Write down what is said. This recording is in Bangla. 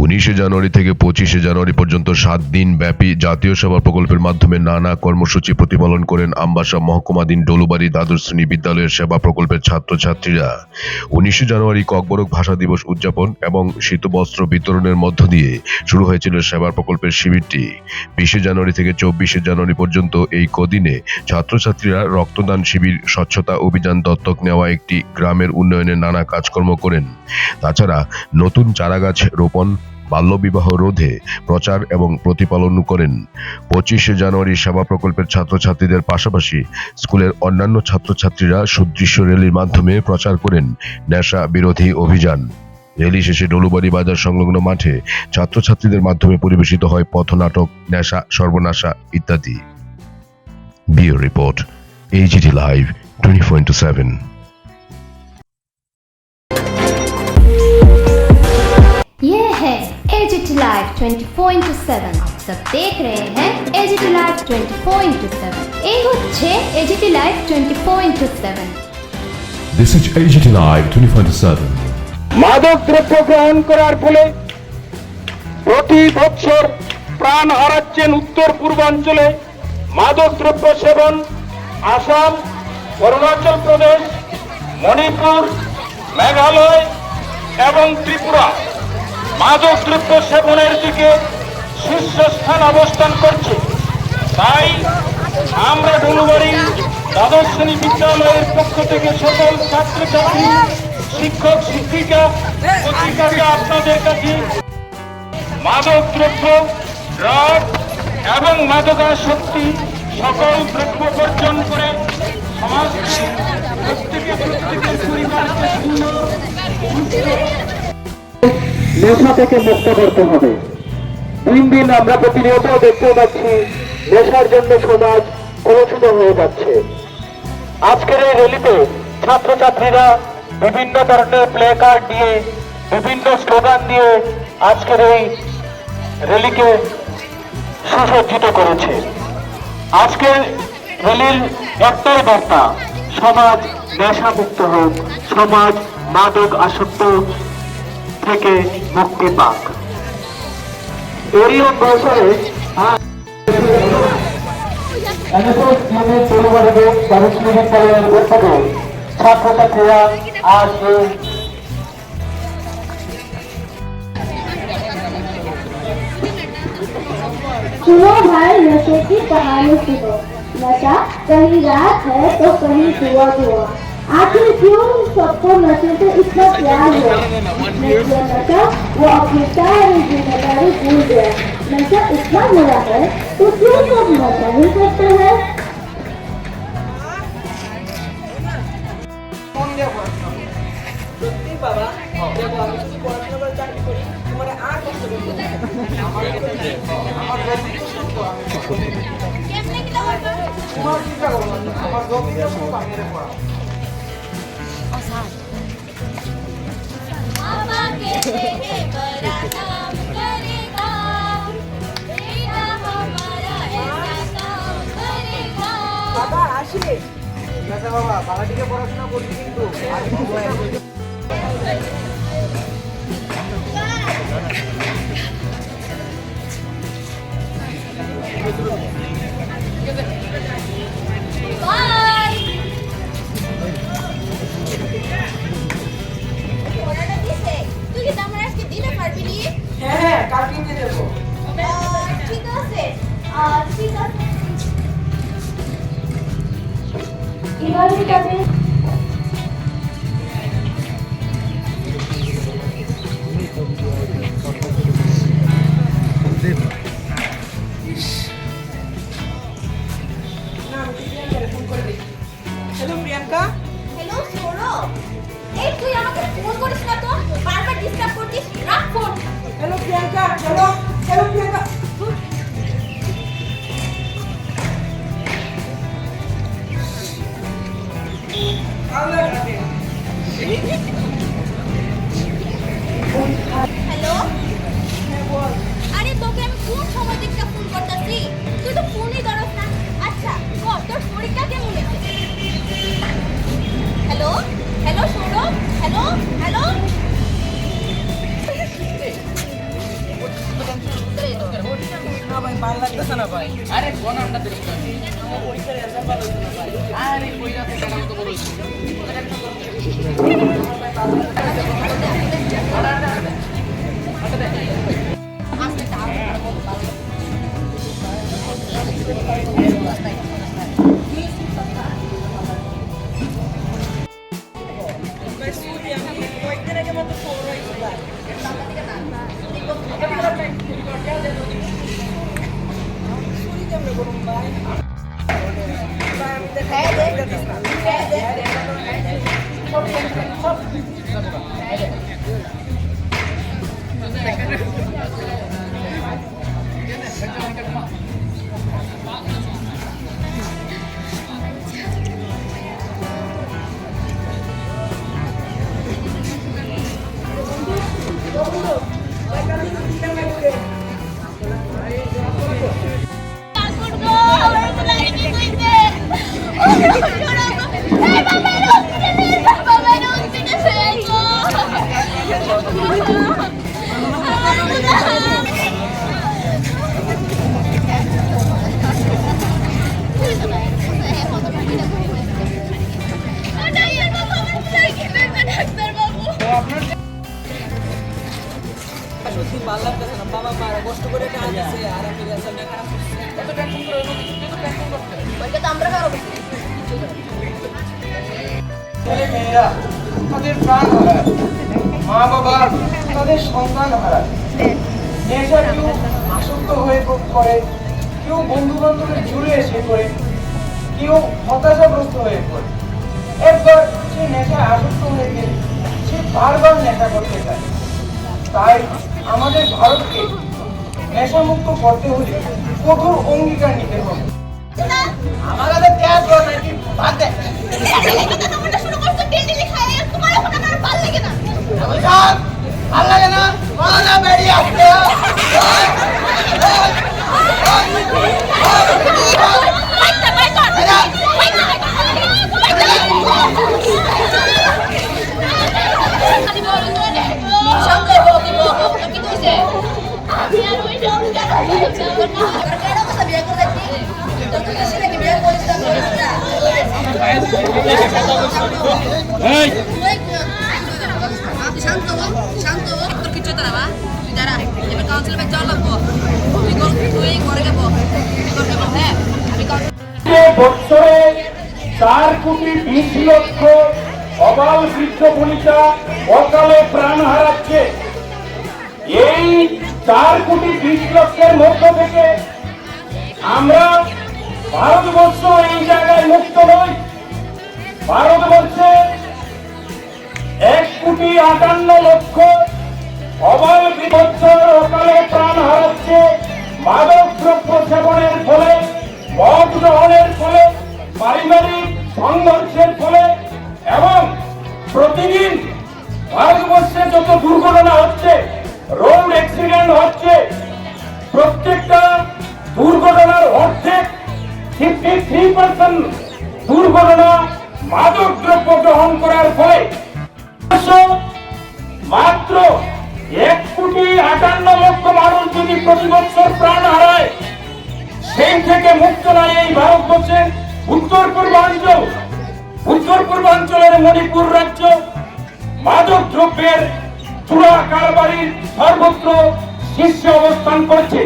19 জানুয়ারি থেকে 25 জানুয়ারি পর্যন্ত 7 দিন ব্যাপী জাতীয় সেবা প্রকল্পের মাধ্যমে নানা কর্মসূচি প্রতিপালন করেন আমবাসা মহকুমাধীন ডলুবাড়ি দ্বাদশ শ্রেণী বিদ্যালয়ের সেবা প্রকল্পের ছাত্রছাত্রীরা। 19 জানুয়ারি ককবরক ভাষা দিবস উদযাপন এবং শীতবস্ত্র বিতরণের মধ্য দিয়ে শুরু হয়েছিল সেবা প্রকল্পের শিবিরটি। 20 জানুয়ারি থেকে 24 জানুয়ারি পর্যন্ত এই কদিনে ছাত্রছাত্রীরা রক্তদান শিবির, স্বচ্ছতা অভিযান, দত্তক নেওয়া একটি গ্রামের উন্নয়নের নানা কাজকর্ম করেন। তাছাড়া নতুন চারাগাছ রোপণ, বাল্যবিবাহ রোধে প্রচার এবং প্রতিপালন করেন। 25 জানুয়ারি সেবা প্রকল্পের ছাত্রছাত্রীদের পাশাপাশি স্কুলের অন্যান্য ছাত্রছাত্রীরা সুদৃশ্য র্যালির মাধ্যমে প্রচার করেন নেশা বিরোধী অভিযান। র্যালি শেষে ডলুবাড়ি বাজার সংলগ্ন মাঠে ছাত্রছাত্রীদের মাধ্যমে পরিবেশিত হয় পথনাটক, নেশা সর্বনাশা ইত্যাদি। Bureau report, AGT live 24/7। ये है AGT लाइव 24/7। आप सब देख रहे हैं AGT लाइव 24/7। এই হচ্ছে AGT live 24/7। This is AGT Live 24/7. মাদক দ্রব্য গ্রহণ করার ফলে প্রতি বছর প্রাণ হারাচ্ছেন উত্তর পূর্বাঞ্চলে মাদক দ্রব্য সেবন আসাম, অরুণাচল প্রদেশ, মণিপুর, মেঘালয় এবং ত্রিপুরা মাদক দ্রব্য সেবনের দিকে শীর্ষস্থান অবস্থান করছে। তাই আমরা ডলুবাড়ি দ্বাদশ শ্রেণী বিদ্যালয়ের পক্ষ থেকে সকল ছাত্রছাত্রী, শিক্ষক শিক্ষিকা অধিকারী আপনাদের কাছে মাদক দ্রব্য, ড্রাগ এবং মাদকাসক্তি সকল দ্রব্য বর্জন করে সমাজকে প্রত্যেকের পরিবারকে নেশা থেকে মুক্ত করতে হবে। দিন দিন আমরা প্রতিনিয়ত দেখতে পাচ্ছি নেশার জন্য সমাজ কলুষিত হয়ে যাচ্ছে। আজকের এই র্যালিতে ছাত্রছাত্রীরা বিভিন্ন ধরনের প্লে কার্ড দিয়ে, বিভিন্ন স্লোগান দিয়ে আজকের এই র্যালিকে সুসজ্জিত করেছে। আজকের র্যালির একটাই বার্তা, সমাজ নেশামুক্ত হোক, সমাজ মাদক আসক্ত থেকে মুক্তি পাক। এরই অনুসারে ছাত্রছাত্রীরা আজ सुनो भाई, नशे की कहानी सुनो। नशा कहीं रात है तो कहीं धुआं धुआं। आखिर क्यों सबको नशे से इतना प्यार हुआ? नशा वो अपनी सारी जिम्मेदारी भूल गया। नशा इतना बुरा है तो क्यों सब नशा ही करते हैं? বাবা আসি ঠিক আছে বাবা, বাবাটিকে পড়াশোনা করছি কিন্তু হ্যাঁ কালকে দিয়ে দেবো। ঠিক আছে, ঠিক আছে। এবার ঠিক আছে। হ্যালো প্রিয়াঙ্কা। হ্যালো সৌরভ, এই তুই আমাকে ফোন করিস না তো, বারবার ডিস্টার্ব করছিস, রাখ phone. Hello Priyanka, hello hello Priyanka. ভালো লাগতেছে না ভাই। আরে কোন আমরা দেখতে পাচ্ছি আমার পরীক্ষার রেজাল্ট ভালো হইছে না ভাই। আরে কইরা থেকে কারণ তো বড় হইছে। সত্যি ভালো লাগতেছে না, বাবা মারা কষ্ট করে টাকা দিছে আর আমি রেজাল্ট খারাপ করছি। এত টেনশন করে এত টেনশন করতে ছেলে মেয়েরা তাদের প্রাণ হারায়, মা বাবা তাদের সন্তান হারায়। নেশা কেউ আসক্ত হয়ে করে, কেউ বন্ধু বান্ধবের জুড়ে এসে করে, কেউ হতাশাগ্রস্ত হয়ে পড়ে। একবার সে নেশায় আসক্ত হয়ে গেলে সে বারবার নেশা করতে চায়। তাই আমাদের ভারতকে নেশামুক্ত করতে হলে কঠোর অঙ্গীকার নিতে হবে। আমাদের ত্যাগ নাকি বাদ দেয় ভাল লাগে না মালা বেরিয়ে আসতে বছরে 4,20,00,000 অবাল বৃদ্ধ বনিতা অকালে প্রাণ হারাচ্ছে। এই 4,20,00,000 মধ্য থেকে আমরা ভারতবর্ষ এই জায়গায় মুক্ত নই। ভারতবর্ষে 1,58,00,000 অবাল বছর অকালে প্রাণ হারাচ্ছে মাদক দ্রব্য সেবনের ফলে, মদ গ্রহণের ফলে, পারিবারিক সংঘর্ষের ফলে। এবং প্রতিদিন ভারতবর্ষে যত দুর্ঘটনা হচ্ছে, রোড অ্যাক্সিডেন্ট হচ্ছে, প্রত্যেকটা দুর্ঘটনার অর্ধেক 53% দুর্ঘটনা মাদক দ্রব্য গ্রহণ করার ফলে। মাত্র 1,58,00,000 মানুষ যদি প্রতি বছর প্রাণ হারায়, সেই থেকে মুক্ত নয় এই ভারতবর্ষের উত্তর পূর্বাঞ্চলের মণিপুর রাজ্য মাদক দ্রব্যের চূড়া কারবারির সর্বত্র শীর্ষে অবস্থান করছে।